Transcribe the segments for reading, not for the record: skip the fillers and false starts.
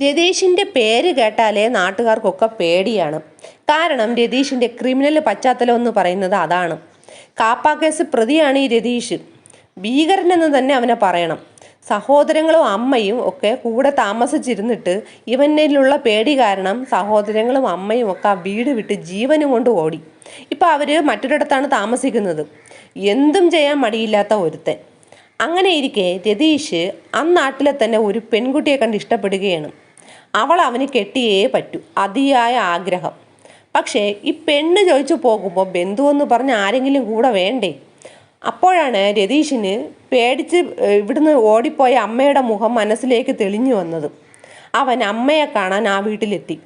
രതീഷിൻ്റെ പേര് കേട്ടാലേ നാട്ടുകാർക്കൊക്കെ പേടിയാണ്. കാരണം രതീഷിൻ്റെ ക്രിമിനൽ പശ്ചാത്തലം എന്ന് പറയുന്നത് അതാണ്. കാപ്പ കേസ് പ്രതിയാണ് ഈ രതീഷ്. ഭീകരനെന്ന് തന്നെ അവനെ പറയണം. സഹോദരങ്ങളും അമ്മയും ഒക്കെ കൂടെ താമസിച്ചിരുന്നിട്ട് ഇവനിലുള്ള പേടി കാരണം സഹോദരങ്ങളും അമ്മയും ഒക്കെ ആ വീട് വിട്ട് ജീവനും കൊണ്ട് ഓടി. ഇപ്പം അവർ മറ്റൊരിടത്താണ് താമസിക്കുന്നത്. എന്തും ചെയ്യാൻ മടിയില്ലാത്ത ഒരുത്തൻ. അങ്ങനെ ഇരിക്കെ രതീഷ് നാട്ടിലെ തന്നെ ഒരു പെൺകുട്ടിയെ കണ്ട് ഇഷ്ടപ്പെടുകയാണ്. അവൾ അവന് കെട്ടിയേ പറ്റൂ, അതിയായ ആഗ്രഹം. പക്ഷേ ഈ പെണ്ണ് ചോദിച്ചു പോകുമ്പോൾ ബന്ധുവെന്ന് പറഞ്ഞ് ആരെങ്കിലും കൂടെ വേണ്ടേ? അപ്പോഴാണ് രതീഷിന് പേടിച്ച് ഇവിടുന്ന് ഓടിപ്പോയ അമ്മയുടെ മുഖം മനസ്സിലേക്ക് തെളിഞ്ഞു വന്നത്. അവൻ അമ്മയെ കാണാൻ ആ വീട്ടിലെത്തി.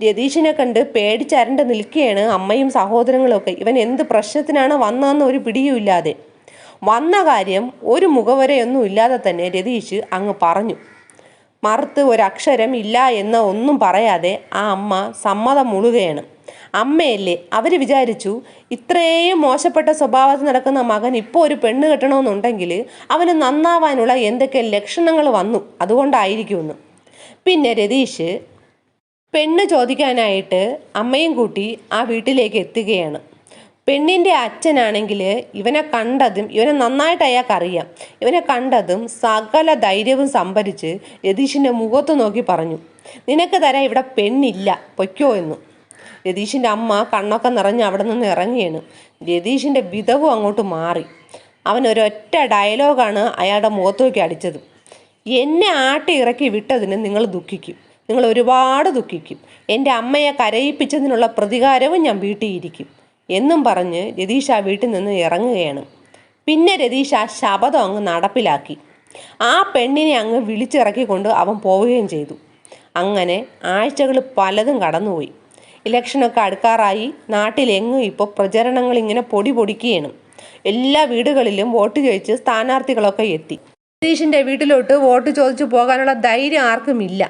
രതീഷിനെ കണ്ട് പേടിച്ചരണ്ട് നിൽക്കുകയാണ് അമ്മയും സഹോദരങ്ങളും ഒക്കെ. ഇവൻ എന്ത് പ്രശ്നത്തിനാണ് വന്നതെന്ന് ഒരു പിടിയുമില്ലാതെ. വന്ന കാര്യം ഒരു മുഖവരയൊന്നും ഇല്ലാതെ തന്നെ രതീഷ് അങ്ങ് പറഞ്ഞു. മറുത്ത് ഒരക്ഷരം ഇല്ല എന്ന് ഒന്നും പറയാതെ ആ അമ്മ സമ്മതം മുളുകയാണ്. അമ്മയല്ലേ, അവർ വിചാരിച്ചു ഇത്രയും മോശപ്പെട്ട സ്വഭാവത്തിൽ നടക്കുന്ന മകൻ ഇപ്പോൾ ഒരു പെണ്ണ് കെട്ടണമെന്നുണ്ടെങ്കിൽ അവന് നന്നാവാനുള്ള എന്തൊക്കെ ലക്ഷണങ്ങൾ വന്നു, അതുകൊണ്ടായിരിക്കുമെന്ന്. പിന്നെ രതീഷ് പെണ്ണ് ചോദിക്കാനായിട്ട് അമ്മയും കൂട്ടി ആ വീട്ടിലേക്ക് എത്തുകയാണ്. പെണ്ണിൻ്റെ അച്ഛനാണെങ്കിൽ ഇവനെ കണ്ടതും, ഇവനെ നന്നായിട്ട് അയാൾക്കറിയാം, ഇവനെ കണ്ടതും സകല ധൈര്യവും സംഭരിച്ച് രതീഷിൻ്റെ മുഖത്ത് നോക്കി പറഞ്ഞു, നിനക്ക് തരാൻ ഇവിടെ പെണ്ണില്ല, പൊയ്ക്കോ എന്ന്. രതീഷിൻ്റെ അമ്മ കണ്ണൊക്കെ നിറഞ്ഞ് അവിടെ നിന്ന് ഇറങ്ങിയാണ്. രതീഷിൻ്റെ വിധവും അങ്ങോട്ട് മാറി. അവൻ ഒരൊറ്റ ഡയലോഗാണ് അയാളുടെ മുഖത്ത് നോക്കി അടിച്ചത്. എന്നെ ആട്ടി ഇറക്കി വിട്ടതിന് നിങ്ങൾ ദുഃഖിക്കും, നിങ്ങൾ ഒരുപാട് ദുഃഖിക്കും. എൻ്റെ അമ്മയെ കരയിപ്പിച്ചതിനുള്ള പ്രതികാരവും ഞാൻ വീട്ടിയിരിക്കും എന്നും പറഞ്ഞ് രതീഷ് ആ വീട്ടിൽ നിന്ന് ഇറങ്ങുകയാണ്. പിന്നെ രതീഷ് ആ ശപഥം അങ്ങ് നടപ്പിലാക്കി. ആ പെണ്ണിനെ അങ്ങ് വിളിച്ചിറക്കിക്കൊണ്ട് അവൻ പോവുകയും ചെയ്തു. അങ്ങനെ ആഴ്ചകൾ പലതും കടന്നുപോയി. ഇലക്ഷനൊക്കെ അടുക്കാറായി. നാട്ടിലെങ്ങും ഇപ്പോൾ പ്രചരണങ്ങൾ ഇങ്ങനെ പൊടി പൊടിക്കുകയാണ്. എല്ലാ വീടുകളിലും വോട്ട് ചോദിച്ച് സ്ഥാനാർത്ഥികളൊക്കെ എത്തി. രതീഷിൻ്റെ വീട്ടിലോട്ട് വോട്ട് ചോദിച്ചു പോകാനുള്ള ധൈര്യം ആർക്കുമില്ല.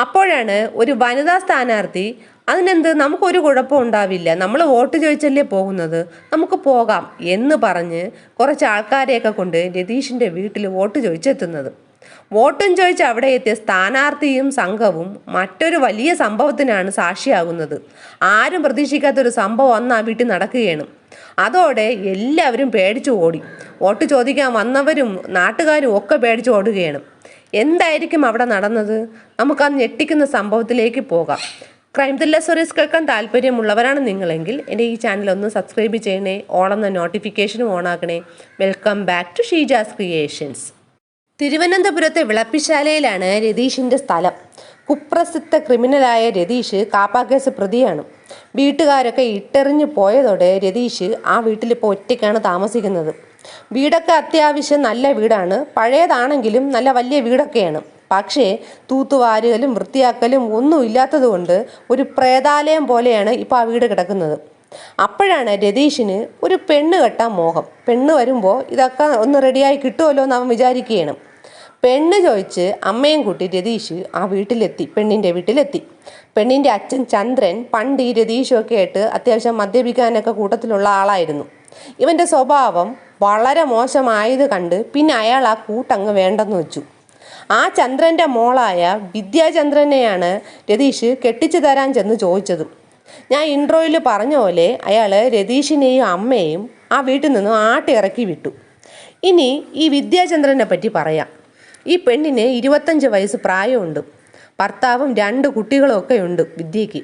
അപ്പോഴാണ് ഒരു വനിതാ സ്ഥാനാർത്ഥി, അതിനെന്ത്, നമുക്കൊരു കുഴപ്പം ഉണ്ടാവില്ല, നമ്മൾ വോട്ട് ചോദിച്ചല്ലേ പോകുന്നത്, നമുക്ക് പോകാം എന്ന് പറഞ്ഞ് കുറച്ച് ആൾക്കാരെയൊക്കെ കൊണ്ട് രതീഷിൻ്റെ വീട്ടിൽ വോട്ട് ചോദിച്ചെത്തുന്നത്. വോട്ടും ചോദിച്ച് അവിടെ എത്തിയ സ്ഥാനാർത്ഥിയും സംഘവും മറ്റൊരു വലിയ സംഭവത്തിനാണ് സാക്ഷിയാകുന്നത്. ആരും പ്രതീക്ഷിക്കാത്തൊരു സംഭവം അന്ന് ആ വീട്ടിൽ നടക്കുകയാണ്. അതോടെ എല്ലാവരും പേടിച്ചു ഓടി. വോട്ട് ചോദിക്കാൻ വന്നവരും നാട്ടുകാരും ഒക്കെ പേടിച്ചു ഓടുകയാണ്. എന്തായിരിക്കും അവിടെ നടന്നത്? നമുക്ക് ആ ഞെട്ടിക്കുന്ന സംഭവത്തിലേക്ക് പോകാം. ക്രൈം ത്രില്ലർ സ്റ്റോറീസ് കേൾക്കാൻ താല്പര്യമുള്ളവരാണ് നിങ്ങളെങ്കിൽ എൻ്റെ ഈ ചാനൽ ഒന്ന് സബ്സ്ക്രൈബ് ചെയ്യണേ, ഓളെന്ന നോട്ടിഫിക്കേഷനും ഓണാക്കണേ. Welcome back to Sheeja's creations. തിരുവനന്തപുരത്തെ വിളപ്പിശാലയിലാണ് രതീഷിൻ്റെ സ്ഥലം. കുപ്രസിദ്ധ ക്രിമിനലായ രതീഷ് കാപ്പ കേസ് പ്രതിയാണ്. വീട്ടുകാരൊക്കെ ഇട്ടെറിഞ്ഞു പോയതോടെ രതീഷ് ആ വീട്ടിലിപ്പോൾ ഒറ്റയ്ക്കാണ് താമസിക്കുന്നത്. വീടൊക്കെ അത്യാവശ്യം നല്ല വീടാണ്, പഴയതാണെങ്കിലും നല്ല വലിയ വീടൊക്കെയാണ്. പക്ഷേ തൂത്തുവാരുകലും വൃത്തിയാക്കലും ഒന്നും ഇല്ലാത്തത് കൊണ്ട് ഒരു പ്രേതാലയം പോലെയാണ് ഇപ്പോൾ ആ വീട് കിടക്കുന്നത്. അപ്പോഴാണ് രതീഷിന് ഒരു പെണ്ണ് കെട്ടാൻ മോഹം. പെണ്ണ് വരുമ്പോൾ ഇതൊക്കെ ഒന്ന് റെഡിയായി കിട്ടുമല്ലോ എന്ന് അവൻ വിചാരിക്കുകയാണ്. പെണ്ണ് ചോദിച്ച് അമ്മയും കൂട്ടി രതീഷ് ആ വീട്ടിലെത്തി, പെണ്ണിൻ്റെ വീട്ടിലെത്തി. പെണ്ണിൻ്റെ അച്ഛൻ ചന്ദ്രൻ പണ്ട് ഈ രതീഷൊക്കെ ആയിട്ട് അത്യാവശ്യം മദ്യപിക്കാനൊക്കെ കൂട്ടത്തിലുള്ള ആളായിരുന്നു. ഇവൻ്റെ സ്വഭാവം വളരെ മോശമായത് കണ്ട് പിന്നെ അയാൾ ആ കൂട്ടങ്ങ് വേണ്ടെന്ന് വെച്ചു. ആ ചന്ദ്രൻ്റെ മോളായ വിദ്യാചന്ദ്രനെയാണ് രതീഷ് കെട്ടിച്ചു തരാൻ ചെന്ന് ചോദിച്ചത്. ഞാൻ ഇൻട്രോയിൽ പറഞ്ഞ പോലെ അയാൾ രതീഷിനെയും അമ്മയും ആ വീട്ടിൽ നിന്നും ആട്ടി ഇറക്കി വിട്ടു. ഇനി ഈ വിദ്യാചന്ദ്രനെ പറ്റി പറയാം. ഈ പെണ്ണിന് 25 വയസ്സ് പ്രായമുണ്ട്. ഭർത്താവും 2 കുട്ടികളും ഒക്കെ ഉണ്ട് വിദ്യയ്ക്ക്.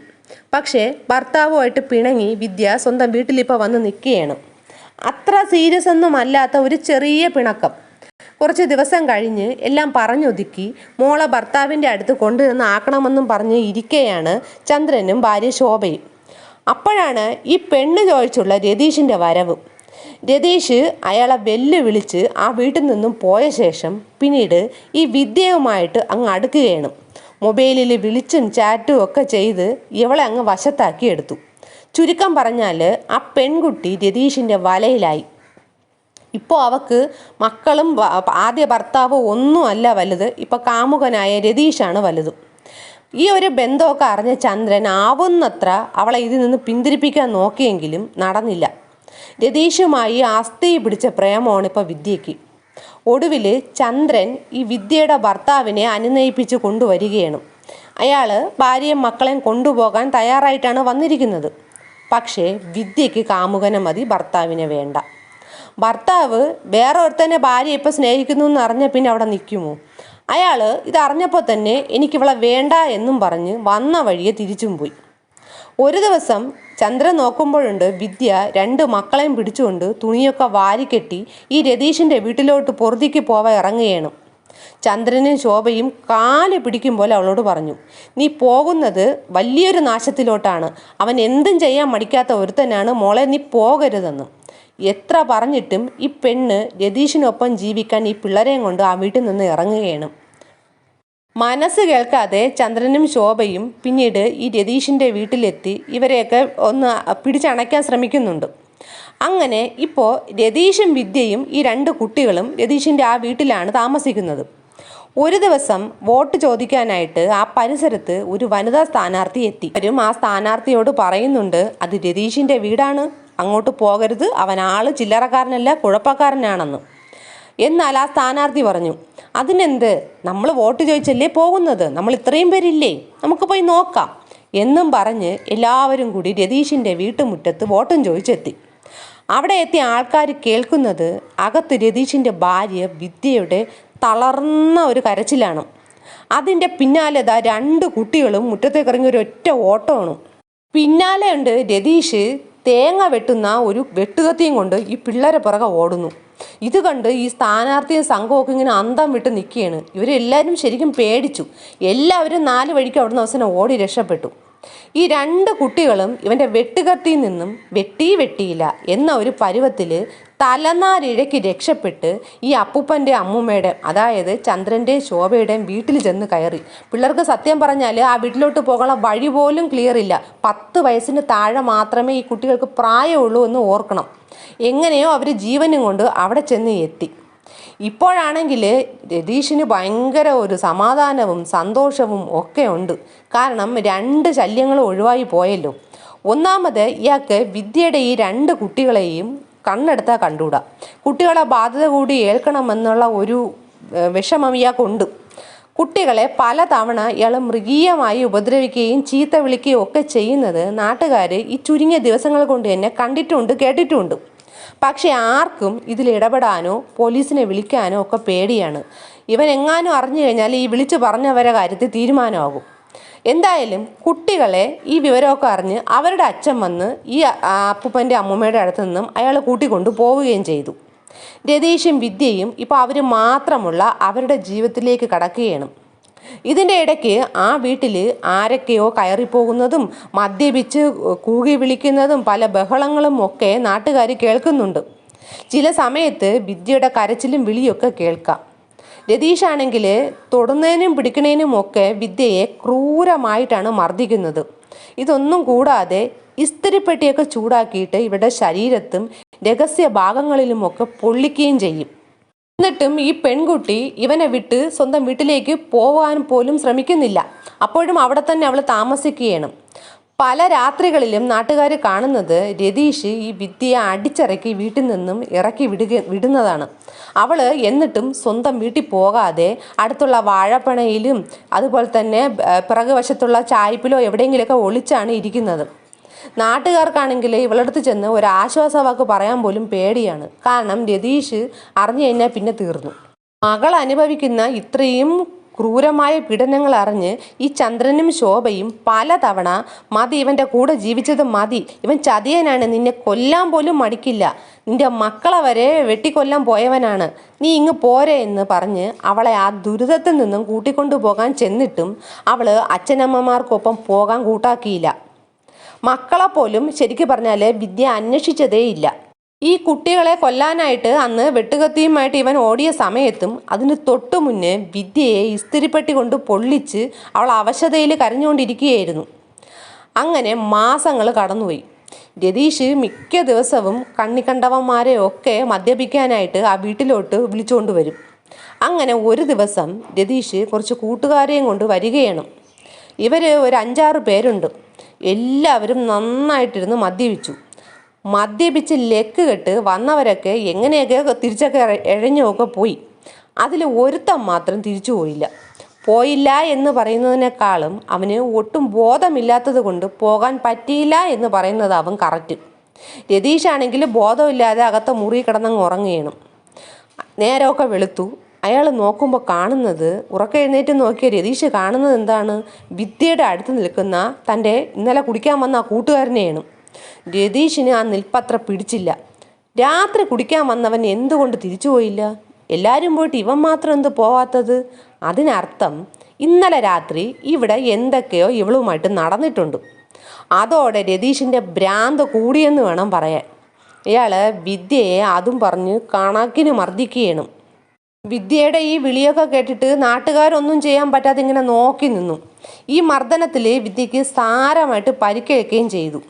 പക്ഷേ ഭർത്താവുമായിട്ട് പിണങ്ങി വിദ്യ സ്വന്തം വീട്ടിലിപ്പോൾ വന്ന് നിൽക്കുകയാണ്. അത്ര സീരിയസ് ഒന്നും അല്ലാത്ത ഒരു ചെറിയ പിണക്കം. കുറച്ച് ദിവസം കഴിഞ്ഞ് എല്ലാം പറഞ്ഞൊതുക്കി മോളെ ഭർത്താവിൻ്റെ അടുത്ത് കൊണ്ടുവന്ന് ആക്കണമെന്നും പറഞ്ഞ് ഇരിക്കുകയാണ് ചന്ദ്രനും ഭാര്യ ശോഭയും. അപ്പോഴാണ് ഈ പെണ്ണ് ചോദിച്ചുള്ള രതീഷിൻ്റെ വരവ്. രതീഷ് അയാളെ വെല്ലുവിളിച്ച് ആ വീട്ടിൽ നിന്നും പോയ ശേഷം പിന്നീട് ഈ വിദ്യയുമായിട്ട് അങ്ങ് അടുക്കുകയാണ്. മൊബൈലിൽ വിളിച്ചും ചാറ്റും ഒക്കെ ചെയ്ത് ഇവളെ അങ്ങ് വശത്താക്കി എടുത്തു. ചുരുക്കം പറഞ്ഞാൽ ആ പെൺകുട്ടി രതീഷിൻ്റെ വലയിലായി. ഇപ്പോൾ അവൾക്ക് മക്കളും ആദ്യ ഭർത്താവ് ഒന്നുമല്ല വലുത്, ഇപ്പോൾ കാമുകനായ രതീഷാണ് വലുത്. ഈ ഒരു ബന്ധമൊക്കെ അറിഞ്ഞ ചന്ദ്രൻ ആവുന്നത്ര അവളെ ഇതിൽ നിന്ന് പിന്തിരിപ്പിക്കാൻ നോക്കിയെങ്കിലും നടന്നില്ല. രതീഷുമായി അസ്ഥി പിടിച്ച പ്രേമമാണ് ഇപ്പോൾ വിദ്യയ്ക്ക്. ഒടുവിൽ ചന്ദ്രൻ ഈ വിദ്യയുടെ ഭർത്താവിനെ അനുനയിപ്പിച്ച് കൊണ്ടുവരികയാണ്. അയാൾ ഭാര്യയും മക്കളെയും കൊണ്ടുപോകാൻ തയ്യാറായിട്ടാണ് വന്നിരിക്കുന്നത്. പക്ഷേ വിദ്യയ്ക്ക് കാമുകനെ മതി, ഭർത്താവിനെ വേണ്ട. ഭർത്താവ് വേറെ ഒരുത്തന്നെ ഭാര്യ ഇപ്പോൾ സ്നേഹിക്കുന്നു എന്ന് അറിഞ്ഞ പിന്നെ അവിടെ നിൽക്കുമോ? അയാൾ ഇതറിഞ്ഞപ്പോൾ തന്നെ എനിക്കിവളെ വേണ്ട എന്നും പറഞ്ഞ് വന്ന വഴിയെ തിരിച്ചും പോയി. ഒരു ദിവസം ചന്ദ്രൻ നോക്കുമ്പോഴുണ്ട് വിദ്യ 2 മക്കളെയും പിടിച്ചുകൊണ്ട് തുണിയൊക്കെ വാരിക്കെട്ടി ഈ രതീഷിൻ്റെ വീട്ടിലോട്ട് പൊറുതിക്ക് പോവാൻ ഇറങ്ങുകയാണ്. ചന്ദ്രനും ശോഭയും കാല് പിടിക്കും പോലെ അവളോട് പറഞ്ഞു, നീ പോകുന്നത് വലിയൊരു നാശത്തിലോട്ടാണ്. അവൻ എന്തും ചെയ്യാൻ മടിക്കാത്ത ഒരുത്തനാണ് മോളെ, നീ പോകരുതെന്ന്. എത്ര പറഞ്ഞിട്ടും ഈ പെണ്ണ് രതീഷിനൊപ്പം ജീവിക്കാൻ ഈ പിള്ളേരെയും കൊണ്ട് ആ വീട്ടിൽ നിന്ന് ഇറങ്ങുകയാണ്. മനസ്സ് കേൾക്കാതെ ചന്ദ്രനും ശോഭയും പിന്നീട് ഈ രതീഷിൻ്റെ വീട്ടിലെത്തി ഇവരെയൊക്കെ ഒന്ന് പിടിച്ചണയ്ക്കാൻ ശ്രമിക്കുന്നുണ്ട്. അങ്ങനെ ഇപ്പോൾ രതീഷും വിദ്യയും ഈ 2 കുട്ടികളും രതീഷിൻ്റെ ആ വീട്ടിലാണ് താമസിക്കുന്നത്. ഒരു ദിവസം വോട്ട് ചോദിക്കാനായിട്ട് ആ പരിസരത്ത് ഒരു വനിതാ സ്ഥാനാർത്ഥി എത്തി. അവരും ആ സ്ഥാനാർത്ഥിയോട് പറയുന്നുണ്ട്, അത് രതീഷിൻ്റെ വീടാണ്, അങ്ങോട്ട് പോകരുത്, അവൻ ആള് ചില്ലറക്കാരനല്ല, കുഴപ്പക്കാരനാണെന്ന്. എന്നാൽ ആ സ്ഥാനാർത്ഥി പറഞ്ഞു, അതിനെന്ത്, നമ്മൾ വോട്ട് ചോദിച്ചല്ലേ പോകുന്നത്, നമ്മൾ ഇത്രയും പേരില്ലേ, നമുക്ക് പോയി നോക്കാം എന്നും പറഞ്ഞ് എല്ലാവരും കൂടി രതീഷിൻ്റെ വീട്ടുമുറ്റത്ത് വോട്ടും ചോദിച്ചെത്തി. അവിടെ എത്തിയ ആൾക്കാർ കേൾക്കുന്നത് അകത്ത് രതീഷിൻ്റെ ഭാര്യ വിദ്യയുടെ തളർന്ന ഒരു കരച്ചിലാണ്. അതിൻ്റെ പിന്നാലെ 2 കുട്ടികളും മുറ്റത്തേക്ക് ഇറങ്ങി ഒരു ഒറ്റ ഓട്ടമാണ്. പിന്നാലെ ഉണ്ട് രതീഷ് തേങ്ങ വെട്ടുന്ന ഒരു വെട്ടുകത്തിയും കൊണ്ട് ഈ പിള്ളേരെ പുറകെ ഓടുന്നു. ഇത് കണ്ട് ഈ സ്ഥാനാർത്ഥിയും സംഘമൊക്കെ ഇങ്ങനെ അന്തം വിട്ട് നിൽക്കുകയാണ്. ഇവരെല്ലാവരും ശരിക്കും പേടിച്ചു. എല്ലാവരും 4 വഴിക്ക് അവിടുന്ന് അവസാനം ഓടി രക്ഷപ്പെട്ടു. ഈ 2 കുട്ടികളും ഇവൻ്റെ വെട്ടുകത്തിയിൽ നിന്നും വെട്ടിയില്ല എന്ന ഒരു പരുവത്തിൽ തലനാരിഴയ്ക്ക് രക്ഷപ്പെട്ട് ഈ അപ്പൂപ്പൻ്റെ അമ്മൂമ്മയുടെ, അതായത് ചന്ദ്രൻ്റെയും ശോഭയുടെയും വീട്ടിൽ ചെന്ന് കയറി. പിള്ളേർക്ക് സത്യം പറഞ്ഞാൽ ആ വീട്ടിലോട്ട് പോകാനുള്ള വഴി പോലും ക്ലിയർ ഇല്ല. 10 വയസ്സിന് താഴെ മാത്രമേ ഈ കുട്ടികൾക്ക് പ്രായമുള്ളൂ എന്ന് ഓർക്കണം. എങ്ങനെയോ അവർ ജീവനും കൊണ്ട് അവിടെ ചെന്ന് എത്തി. ഇപ്പോഴാണെങ്കിൽ രതീഷിന് ഭയങ്കര ഒരു സമാധാനവും സന്തോഷവും ഒക്കെ ഉണ്ട്. കാരണം 2 ശല്യങ്ങൾ ഒഴിവായി പോയല്ലോ. ഒന്നാമത് ഇയാൾക്ക് വിദ്യയുടെ ഈ 2 കുട്ടികളെയും കണ്ണെടുത്താൽ കണ്ടുകൂടാ. കുട്ടികളെ ബാധ്യത കൂടി ഏൽക്കണമെന്നുള്ള ഒരു വിഷമം ഇയാൾക്കുണ്ട്. കുട്ടികളെ പലതവണ ഇയാൾ മൃഗീയമായി ഉപദ്രവിക്കുകയും ചീത്ത വിളിക്കുകയും ഒക്കെ ചെയ്യുന്നത് നാട്ടുകാർ ഈ ചുരുങ്ങിയ ദിവസങ്ങൾ കൊണ്ട് തന്നെ കണ്ടിട്ടുണ്ട്, കേട്ടിട്ടുമുണ്ട്. പക്ഷെ ആർക്കും ഇതിൽ ഇടപെടാനോ പോലീസിനെ വിളിക്കാനോ ഒക്കെ പേടിയാണ്. ഇവൻ എങ്ങാനും അറിഞ്ഞു കഴിഞ്ഞാൽ ഈ വിളിച്ചു പറഞ്ഞവരെ കാര്യത്തിൽ തീരുമാനമാകും. എന്തായാലും കുട്ടികളെ ഈ വിവരമൊക്കെ അറിഞ്ഞ് അവരുടെ അച്ഛൻ വന്ന് ഈ അപ്പൂപ്പൻ്റെ അമ്മൂമ്മയുടെ അടുത്ത് നിന്നും അയാൾ കൂട്ടിക്കൊണ്ടു പോവുകയും ചെയ്തു. രതീഷും വിദ്യയും ഇപ്പോൾ അവർ മാത്രമുള്ള അവരുടെ ജീവിതത്തിലേക്ക് കടക്കുകയാണ്. ഇതിൻ്റെ ഇടയ്ക്ക് ആ വീട്ടിൽ ആരൊക്കെയോ കയറിപ്പോകുന്നതും മദ്യപിച്ച് കൂകി വിളിക്കുന്നതും പല ബഹളങ്ങളും ഒക്കെ നാട്ടുകാർ കേൾക്കുന്നുണ്ട്. ചില സമയത്ത് വിദ്യയുടെ കരച്ചിലും വിളിയൊക്കെ കേൾക്കാം. രതീഷാണെങ്കിൽ തൊടുന്നതിനും പിടിക്കുന്നതിനും ഒക്കെ വിദ്യയെ ക്രൂരമായിട്ടാണ് മർദ്ദിക്കുന്നത്. ഇതൊന്നും കൂടാതെ ഇസ്തിരിപ്പെട്ടിയൊക്കെ ചൂടാക്കിയിട്ട് ഇവരുടെ ശരീരത്തും രഹസ്യ ഭാഗങ്ങളിലുമൊക്കെ പൊള്ളിക്കുകയും ചെയ്യും. എന്നിട്ടും ഈ പെൺകുട്ടി ഇവനെ വിട്ട് സ്വന്തം വീട്ടിലേക്ക് പോകാൻ പോലും ശ്രമിക്കുന്നില്ല. അപ്പോഴും അവിടെ തന്നെ അവൾ താമസിക്കുകയാണ്. പല രാത്രികളിലും നാട്ടുകാർ കാണുന്നത് രതീഷ് ഈ വിദ്യയെ അടിച്ചിറക്കി വീട്ടിൽ നിന്നും ഇറക്കി വിടുന്നതാണ്. അവൾ എന്നിട്ടും സ്വന്തം വീട്ടിൽ പോകാതെ അടുത്തുള്ള വാഴപ്പണയിലും അതുപോലെ തന്നെ പിറകുവശത്തുള്ള ചായ്പിലോ എവിടെയെങ്കിലുമൊക്കെ ഒളിച്ചാണ് ഇരിക്കുന്നത്. നാട്ടുകാർക്കാണെങ്കിൽ ഇവളടുത്ത് ചെന്ന് ഒരു ആശ്വാസവാക്ക് പറയാൻ പോലും പേടിയാണ്. കാരണം രതീഷ് അറിഞ്ഞു കഴിഞ്ഞാൽ പിന്നെ തീർന്നു. മകൾ അനുഭവിക്കുന്ന ഇത്രയും ക്രൂരമായ പീഡനങ്ങൾ അറിഞ്ഞ് ഈ ചന്ദ്രനും ശോഭയും പലതവണ മതി, ഇവൻ്റെ കൂടെ ജീവിച്ചത് മതി, ഇവൻ ചതിയനാണ്, നിന്നെ കൊല്ലാൻ പോലും മടിക്കില്ല, നിന്റെ മക്കളെ വരെ വെട്ടിക്കൊല്ലാൻ പോയവനാണ്, നീ ഇങ്ങ് പോരെ എന്ന് പറഞ്ഞ് അവളെ ആ ദുരിതത്തിൽ നിന്നും കൂട്ടിക്കൊണ്ടു പോകാൻ ചെന്നിട്ടും അവൾ അച്ഛനമ്മമാർക്കൊപ്പം പോകാൻ കൂട്ടാക്കിയില്ല. മക്കളെ പോലും ശരിക്കും പറഞ്ഞാൽ വിദ്യ അന്വേഷിച്ചതേയില്ല. ഈ കുട്ടികളെ കൊല്ലാനായിട്ട് അന്ന് വെട്ടുകത്തിയുമായിട്ട് ഇവൻ ഓടിയ സമയത്തും അതിന് തൊട്ടു മുന്നേ വിദ്യയെ ഇസ്തിരിപ്പെട്ടി കൊണ്ട് പൊള്ളിച്ച് അവൾ അവശതയിൽ കരഞ്ഞുകൊണ്ടിരിക്കുകയായിരുന്നു. അങ്ങനെ മാസങ്ങൾ കടന്നുപോയി. രതീഷ് മിക്ക ദിവസവും കണ്ണിക്കണ്ടവന്മാരെ ഒക്കെ മദ്യപിക്കാനായിട്ട് ആ വീട്ടിലോട്ട് വിളിച്ചുകൊണ്ട് വരും. അങ്ങനെ ഒരു ദിവസം രതീഷ് കുറച്ച് കൂട്ടുകാരെയും കൊണ്ട് വരികയാണ്. ഇവർ ഒരു 5-6 പേരുണ്ട്. എല്ലാവരും നന്നായിട്ടിരുന്ന് മദ്യപിച്ച് ലെക്ക് കെട്ട് വന്നവരൊക്കെ എങ്ങനെയൊക്കെ തിരിച്ചൊക്കെ ഇഴഞ്ഞൊക്കെ പോയി. അതിൽ ഒരുത്തൻ മാത്രം തിരിച്ചു പോയില്ല. പോയില്ല എന്ന് പറയുന്നതിനേക്കാളും അവന് ഒട്ടും ബോധമില്ലാത്തത് കൊണ്ട് പോകാൻ പറ്റിയില്ല എന്ന് പറയുന്നതാവും കറക്റ്റ്. രതീഷാണെങ്കിൽ ബോധമില്ലാതെ അകത്ത മുറി കിടന്നങ്ങ് ഉറങ്ങുകയാണ്. നേരമൊക്കെ വെളുത്തു. അയാൾ നോക്കുമ്പോൾ കാണുന്നത്, ഉറക്കം എഴുന്നേറ്റ് നോക്കിയ രതീഷ് കാണുന്നത് എന്താണ്? വിദ്യയുടെ അടുത്ത് നിൽക്കുന്ന തൻ്റെ ഇന്നലെ കുടിക്കാൻ വന്ന ആ കൂട്ടുകാരനെയാണ്. രതീഷിന് ആ നിൽപ്പത്ര പിടിച്ചില്ല. രാത്രി കുടിക്കാൻ വന്നവൻ എന്തുകൊണ്ട് തിരിച്ചു പോയില്ല? എല്ലാവരും പോയിട്ട് ഇവൻ മാത്രം എന്ത് പോവാത്തത്? അതിനർത്ഥം ഇന്നലെ രാത്രി ഇവിടെ എന്തൊക്കെയോ ഇവളുമായിട്ട് നടന്നിട്ടുണ്ട്. അതോടെ രതീഷിൻ്റെ ഭ്രാന്ത് കൂടിയെന്ന് വേണം പറയാൻ. ഇയാൾ വിദ്യയെ അതും പറഞ്ഞ് കണക്കിന് മർദ്ദിക്കുകയാണ്. വിദ്യയുടെ ഈ വിളിയൊക്കെ കേട്ടിട്ട് നാട്ടുകാരൊന്നും ചെയ്യാൻ പറ്റാതെ ഇങ്ങനെ നോക്കി നിന്നു. ഈ മർദ്ദനത്തിൽ വിദ്യയ്ക്ക് സാരമായിട്ട് പരിക്കേൽക്കുകയും ചെയ്തു.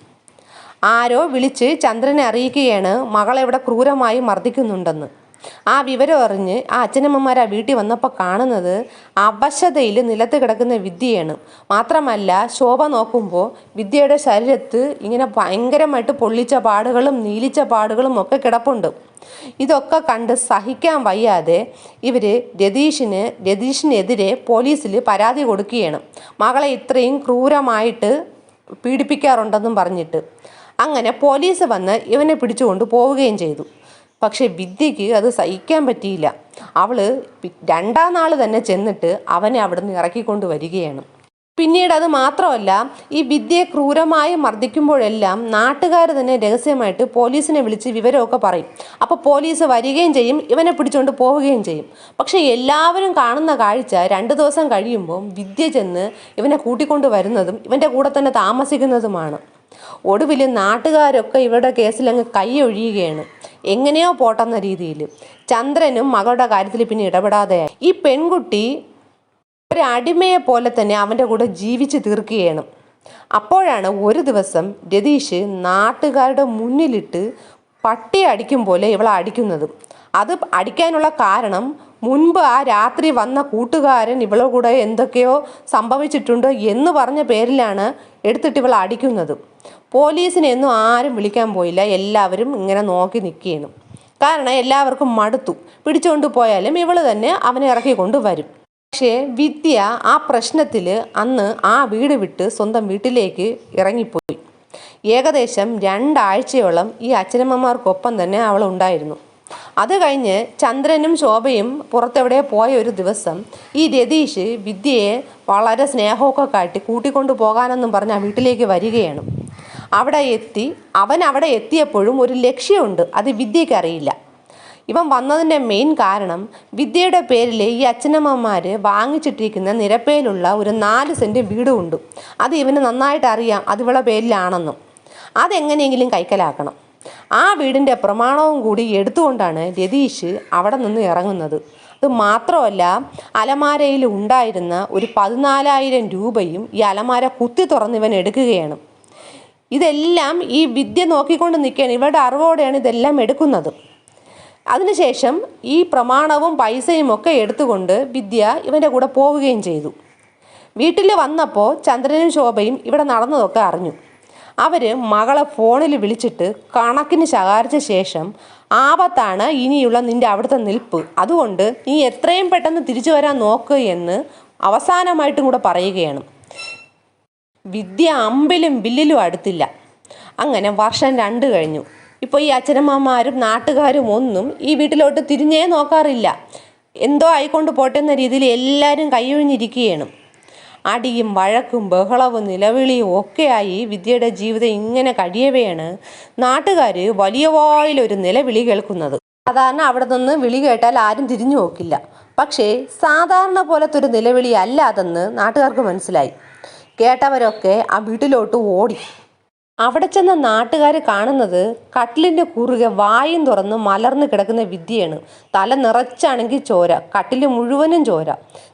ആരോ വിളിച്ച് ചന്ദ്രനെ അറിയിക്കുകയാണ് മകളെവിടെ ക്രൂരമായി മർദ്ദിക്കുന്നുണ്ടെന്ന്. ആ വിവരം അറിഞ്ഞ് ആ അച്ഛനമ്മമാർ ആ വീട്ടിൽ വന്നപ്പോൾ കാണുന്നത് അവശതയിൽ നിലത്ത് കിടക്കുന്ന വിദ്യയാണ്. മാത്രമല്ല ശോഭ നോക്കുമ്പോൾ വിദ്യയുടെ ശരീരത്ത് ഇങ്ങനെ ഭയങ്കരമായിട്ട് പൊള്ളിച്ച പാടുകളും നീലിച്ച പാടുകളും ഒക്കെ കിടപ്പുണ്ട്. ഇതൊക്കെ കണ്ട് സഹിക്കാൻ വയ്യാതെ ഇവർ രതീഷിനെതിരെ പോലീസിൽ പരാതി കൊടുക്കുകയാണ്. മകളെ ഇത്രയും ക്രൂരമായിട്ട് പീഡിപ്പിക്കാറുണ്ടെന്നും പറഞ്ഞിട്ട്. അങ്ങനെ പോലീസ് വന്ന് ഇവനെ പിടിച്ചുകൊണ്ട് പോവുകയും ചെയ്തു. പക്ഷെ വിദ്യയ്ക്ക് അത് സഹിക്കാൻ പറ്റിയില്ല. അവൾ രണ്ടാം നാൾ തന്നെ ചെന്നിട്ട് അവനെ അവിടെ നിന്ന് ഇറക്കിക്കൊണ്ട് വരികയാണ്. പിന്നീട് അത് മാത്രമല്ല, ഈ വിദ്യയെ ക്രൂരമായി മർദ്ദിക്കുമ്പോഴെല്ലാം നാട്ടുകാർ തന്നെ രഹസ്യമായിട്ട് പോലീസിനെ വിളിച്ച് വിവരമൊക്കെ പറയും. അപ്പോൾ പോലീസ് വരികയും ചെയ്യും, ഇവനെ പിടിച്ചുകൊണ്ട് പോവുകയും ചെയ്യും. പക്ഷെ എല്ലാവരും കാണുന്ന കാഴ്ച 2 ദിവസം കഴിയുമ്പോൾ വിദ്യ ചെന്ന് ഇവനെ കൂട്ടിക്കൊണ്ട് വരുന്നതും ഇവൻ്റെ കൂടെ തന്നെ താമസിക്കുന്നതുമാണ്. ഒടുവിൽ നാട്ടുകാരൊക്കെ ഇവരുടെ കേസിലങ്ങ് കൈയൊഴിയുകയാണ്. എങ്ങനെയോ പോട്ടെന്ന രീതിയിൽ. ചന്ദ്രനും മകളുടെ കാര്യത്തിൽ പിന്നെ ഇടപെടാതെയായി. ഈ പെൺകുട്ടി ഒരു അടിമയെ പോലെ തന്നെ അവൻ്റെ കൂടെ ജീവിച്ച് തീർക്കുകയാണ്. അപ്പോഴാണ് ഒരു ദിവസം രതീഷ് നാട്ടുകാരുടെ മുന്നിലിട്ട് പട്ടി അടിക്കും പോലെ ഇവളെ അടിക്കുന്നത്. അത് അടിക്കാനുള്ള കാരണം മുൻപ് ആ രാത്രി വന്ന കൂട്ടുകാരൻ ഇവളുടെ കൂടെ എന്തൊക്കെയോ സംഭവിച്ചിട്ടുണ്ട് എന്ന് പറഞ്ഞ പേരിലാണ് എടുത്തിട്ട് ഇവളെ അടിക്കുന്നത്. പോലീസിനെ ഒന്നും ആരും വിളിക്കാൻ പോയില്ല. എല്ലാവരും ഇങ്ങനെ നോക്കി നിൽക്കുകയാണ്. കാരണം എല്ലാവർക്കും മടുത്തു. പിടിച്ചുകൊണ്ട് പോയാലും ഇവൾ തന്നെ അവനെ ഇറക്കിക്കൊണ്ട് വരും. പക്ഷേ വിദ്യ ആ പ്രശ്നത്തിൽ അന്ന് ആ വീട് വിട്ട് സ്വന്തം വീട്ടിലേക്ക് ഇറങ്ങിപ്പോയി. ഏകദേശം 2 ആഴ്ചയോളം ഈ അച്ഛനമ്മമാർക്കൊപ്പം തന്നെ അവൾ ഉണ്ടായിരുന്നു. അത് കഴിഞ്ഞ് ചന്ദ്രനും ശോഭയും പുറത്തെവിടെ പോയ ഒരു ദിവസം ഈ രതീഷ് വിദ്യയെ വളരെ സ്നേഹമൊക്കെ കാട്ടി കൂട്ടിക്കൊണ്ടു പോകാനെന്നും പറഞ്ഞ് ആ വീട്ടിലേക്ക് വരികയാണ്. അവൻ അവിടെ എത്തിയപ്പോഴും ഒരു ലക്ഷ്യമുണ്ട്. അത് വിദ്യയ്ക്ക് അറിയില്ല. ഇവൻ വന്നതിൻ്റെ മെയിൻ കാരണം വിദ്യയുടെ പേരിൽ ഈ അച്ഛനമ്മമാർ വാങ്ങിച്ചിട്ടിരിക്കുന്ന നിരപ്പയിലുള്ള ഒരു 4 സെൻറ്റ് വീടുമുണ്ട്. അത് ഇവന് നന്നായിട്ട് അറിയാം, അത് ഇവളുടെ പേരിലാണെന്നും. അതെങ്ങനെയെങ്കിലും കൈക്കലാക്കണം. ആ വീടിൻ്റെ പ്രമാണവും കൂടി എടുത്തുകൊണ്ടാണ് രതീഷ് അവിടെ നിന്ന് ഇറങ്ങുന്നത്. അത് മാത്രമല്ല, അലമാരയിൽ ഉണ്ടായിരുന്ന ഒരു 14,000 രൂപയും ഈ അലമാര കുത്തി തുറന്ന് ഇവൻ എടുക്കുകയാണ്. ഇതെല്ലാം ഈ വിദ്യ നോക്കിക്കൊണ്ട് നിൽക്കുകയാണ്. ഇവരുടെ അറിവോടെയാണ് ഇതെല്ലാം എടുക്കുന്നത്. അതിനുശേഷം ഈ പ്രമാണവും പൈസയും ഒക്കെ എടുത്തുകൊണ്ട് വിദ്യ ഇവൻ്റെ കൂടെ പോവുകയും ചെയ്തു. വീട്ടിൽ വന്നപ്പോൾ ചന്ദ്രനും ശോഭയും ഇവിടെ നടന്നതൊക്കെ അറിഞ്ഞു. അവർ മകളെ ഫോണിൽ വിളിച്ചിട്ട് കണക്കിന് ശകാരിച്ച ശേഷം, ആപത്താണ് ഇനിയുള്ള നിൻ്റെ അവിടുത്തെ നിൽപ്പ്, അതുകൊണ്ട് നീ എത്രയും പെട്ടെന്ന് തിരിച്ചു വരാൻ നോക്ക് എന്ന് അവസാനമായിട്ടും കൂടെ പറയുകയാണ്. വിദ്യ അമ്പിലും ബില്ലിലും അടുത്തില്ല. അങ്ങനെ വർഷം 2 കഴിഞ്ഞു. ഇപ്പോൾ ഈ അച്ഛനമ്മമാരും നാട്ടുകാരും ഒന്നും ഈ വീട്ടിലോട്ട് തിരിഞ്ഞേ നോക്കാറില്ല. എന്തോ ആയിക്കൊണ്ട് പോട്ടെ എന്ന രീതിയിൽ എല്ലാവരും കൈയൊഴിഞ്ഞിരിക്കുകയാണ്. അടിയും വഴക്കും ബഹളവും നിലവിളിയും ഒക്കെയായി വിദ്യയുടെ ജീവിതം ഇങ്ങനെ കഴിയവെയാണ് നാട്ടുകാർ വലിയ വായിലൊരു നിലവിളി കേൾക്കുന്നത്. സാധാരണ അവിടെ നിന്ന് വിളി കേട്ടാൽ ആരും തിരിഞ്ഞു നോക്കില്ല. പക്ഷേ സാധാരണ പോലത്തെ ഒരു നിലവിളി അല്ല അതെന്ന് നാട്ടുകാർക്ക് മനസ്സിലായി. കേട്ടവരൊക്കെ ആ വീട്ടിലോട്ട് ഓടി. അവിടെ ചെന്ന നാട്ടുകാർ കാണുന്നത് കട്ടിലിൻ്റെ കുറുകെ വായും തുറന്ന് മലർന്ന് കിടക്കുന്ന വിദ്യയാണ്. തല നിറച്ചാണെങ്കിൽ ചോര, കട്ടിൽ മുഴുവനും ചോര.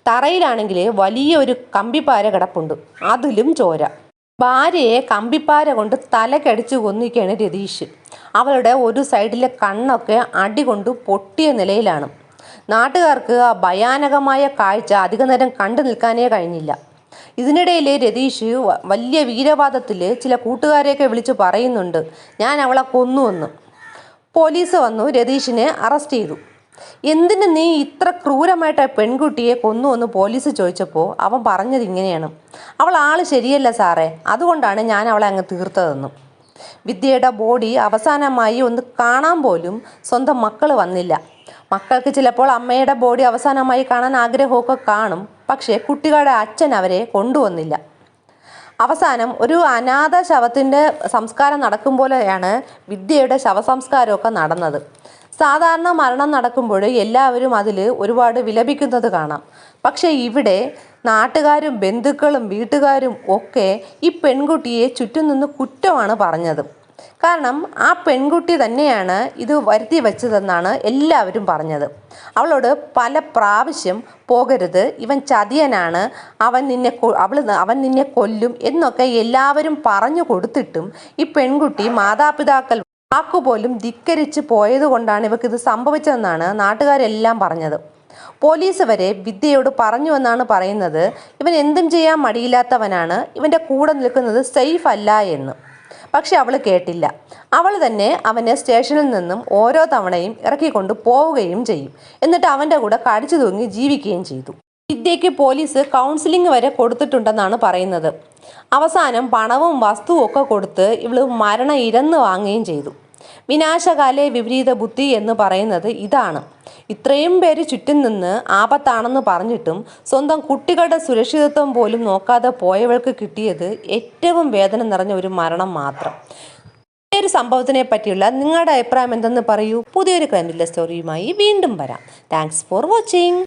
തറയിലാണെങ്കിൽ വലിയൊരു കമ്പിപ്പാര കിടപ്പുണ്ട്, അതിലും ചോര. ഭാര്യയെ കമ്പിപ്പാര കൊണ്ട് തലക്കടിച്ച് കൊന്നിക്കുകയാണ് രതീഷ്. അവളുടെ ഒരു സൈഡിലെ കണ്ണൊക്കെ അടി കൊണ്ട് പൊട്ടിയ നിലയിലാണ്. നാട്ടുകാർക്ക് ആ ഭയാനകമായ കാഴ്ച അധിക നേരം കണ്ടു നിൽക്കാനേ കഴിഞ്ഞില്ല. ഇതിനിടയിൽ രതീഷ് വലിയ വീരവാദത്തിൽ ചില കൂട്ടുകാരെയൊക്കെ വിളിച്ച് പറയുന്നുണ്ട്, ഞാൻ അവളെ കൊന്നുവെന്ന്. പോലീസ് വന്നു രതീഷിനെ അറസ്റ്റ് ചെയ്തു. എന്തിന് നീ ഇത്ര ക്രൂരമായിട്ട് ആ പെൺകുട്ടിയെ കൊന്നു എന്ന് പോലീസ് ചോദിച്ചപ്പോൾ അവൻ പറഞ്ഞത് ഇങ്ങനെയാണ്: അവൾ ആള് ശരിയല്ല സാറേ, അതുകൊണ്ടാണ് ഞാൻ അവളെ അങ്ങ് തീർത്തതെന്നും. വിദ്യയുടെ ബോഡി അവസാനമായി ഒന്ന് കാണാൻ പോലും സ്വന്തം മക്കൾ വന്നില്ല. മക്കൾക്ക് ചിലപ്പോൾ അമ്മയുടെ ബോഡി അവസാനമായി കാണാൻ ആഗ്രഹമൊക്കെ കാണും, പക്ഷേ കുട്ടികളുടെ അച്ഛൻ അവരെ കൊണ്ടുവന്നില്ല. അവസാനം ഒരു അനാഥ ശവത്തിൻ്റെ സംസ്കാരം നടക്കും പോലെയാണ് വിദ്യയുടെ ശവസംസ്കാരമൊക്കെ നടന്നത്. സാധാരണ മരണം നടക്കുമ്പോൾ എല്ലാവരും അതിൽ ഒരുപാട് വിലപിക്കുന്നത് കാണാം. പക്ഷേ ഇവിടെ നാട്ടുകാരും ബന്ധുക്കളും വീട്ടുകാരും ഒക്കെ ഈ പെൺകുട്ടിയെ ചുറ്റും നിന്ന് കുറ്റമാണ് പറഞ്ഞത്. കാരണം ആ പെൺകുട്ടി തന്നെയാണ് ഇത് വരുത്തി വെച്ചതെന്നാണ് എല്ലാവരും പറഞ്ഞത്. അവളോട് പല പ്രാവശ്യം പോകരുത്, ഇവൻ ചതിയനാണ്, അവൻ നിന്നെ കൊല്ലും എന്നൊക്കെ എല്ലാവരും പറഞ്ഞു കൊടുത്തിട്ടും ഈ പെൺകുട്ടി മാതാപിതാക്കൾ വാക്കുപോലും ധിക്കരിച്ച് പോയതുകൊണ്ടാണ് ഇവക്കിത് സംഭവിച്ചതെന്നാണ് നാട്ടുകാരെല്ലാം പറഞ്ഞത്. പോലീസ് വരെ വിദ്യയോട് പറഞ്ഞുവെന്നാണ് പറയുന്നത്, ഇവൻ എന്തും ചെയ്യാൻ മടിയില്ലാത്തവനാണ്, ഇവൻ്റെ കൂടെ നിൽക്കുന്നത് സേഫ് അല്ല എന്ന്. പക്ഷെ അവൾ കേട്ടില്ല. അവൾ തന്നെ അവനെ സ്റ്റേഷനിൽ നിന്നും ഓരോ തവണയും ഇറക്കിക്കൊണ്ട് പോവുകയും ചെയ്യും. എന്നിട്ട് അവൻ്റെ കൂടെ കടിച്ചു തൂങ്ങി ജീവിക്കുകയും ചെയ്തു. വിദ്യയ്ക്ക് പോലീസ് കൗൺസിലിംഗ് വരെ കൊടുത്തിട്ടുണ്ടെന്നാണ് പറയുന്നത്. അവസാനം പണവും വസ്തുവും ഒക്കെ കൊടുത്ത് ഇവള് മരണം ഇരന്ന് വാങ്ങുകയും ചെയ്തു. വിനാശകാലേ വിപരീത ബുദ്ധി എന്ന് പറയുന്നത് ഇതാണ്. ഇത്രയും പേര് ചുറ്റും നിന്ന് ആപത്താണെന്ന് പറഞ്ഞിട്ടും സ്വന്തം കുട്ടികളുടെ സുരക്ഷിതത്വം പോലും നോക്കാതെ പോയവൾക്ക് കിട്ടിയത് ഏറ്റവും വേദന നിറഞ്ഞ ഒരു മരണം മാത്രം. ഈ ഒരു സംഭവത്തിനെ പറ്റിയുള്ള നിങ്ങളുടെ അഭിപ്രായം എന്തെന്ന് പറയൂ. പുതിയൊരു ക്രൈം സ്റ്റോറിയുമായി വീണ്ടും വരാം. Thanks for watching.